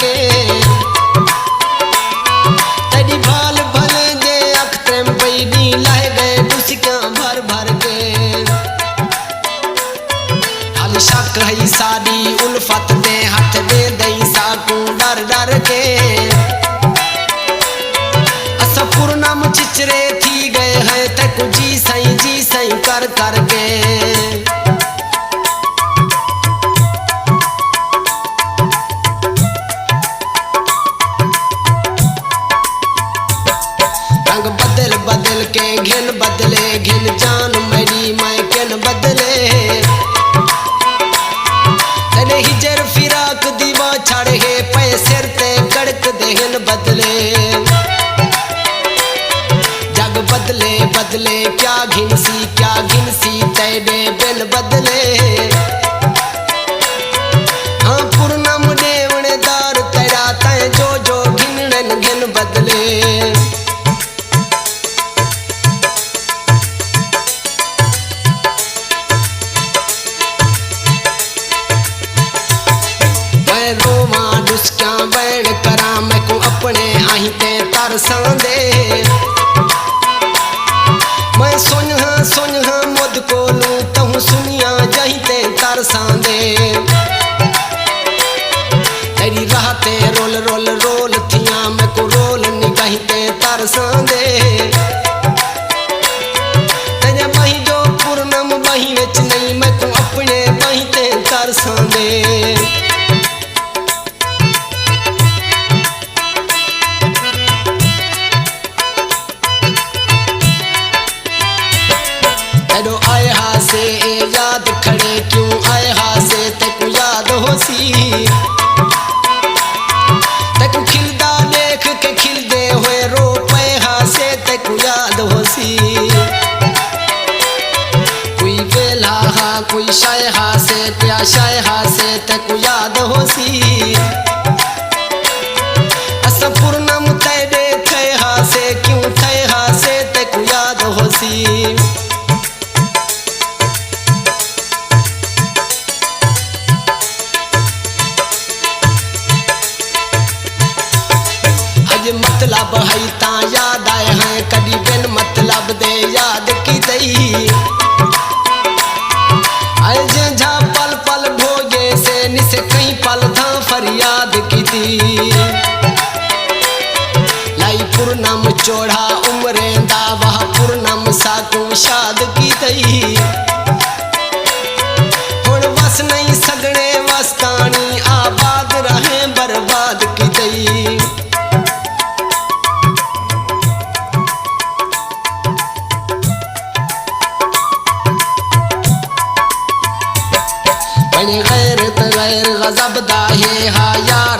के तेरी भाल भले जे अखतरम पैनी लाए गए दुसियां भर भर के हाल शक है सारी उल्फत दे हाथ दे दई साकू डर डर के अस पूर्णम चिचरे थी गए हैं तक जी सही कर कर के बदल बदल के घिन बदले घिन जान मेरी मैं किन बदले तने हिजर फिराक दीवा छड़ है पै सिर ते कड़क देहन बदले जग बदले बदले क्या घिनसी तेरे बिन बदले हाँ पूर्णम देवनेदार तेरा तय जो घिन घिन बदले रोमा दुस्क्या बैण करा मैं को अपने आही ते तरसां दे मैं सुन मुद को लूं तहूं सुनिया जही ते तरसां दे तेरी राह ते रोल थिया मैं को रोल निगाही ते तरसां दे तेरे बही जो पूर्णम बही विच नहीं मैं को अपने बही ते तरसां दे आए हासे याद खड़े क्यों आए हासे तक याद होसी तक खिलदा देख के खिलदे हुए रो पे हासे तक याद होसी कोई वेला हा कोई शाय हासे त्या शाय हासे तक याद होसी अस पूर्णम तेरे थे हासे क्यों थे हासे तक याद होसी मतलब है ता याद आए हैं कभी बिन मतलब दे याद की दई अजे झा पल पल भोगे से निसे कहीं पल था फरियाद की दी लाई पूर्णम चोड़ा उम्रे दा वह पूर्णम साकू शाद की दई हुण वस नहीं सगने वस्तानी आबाद रहे बर्बाद की दई गैर गजब दाहे हा यार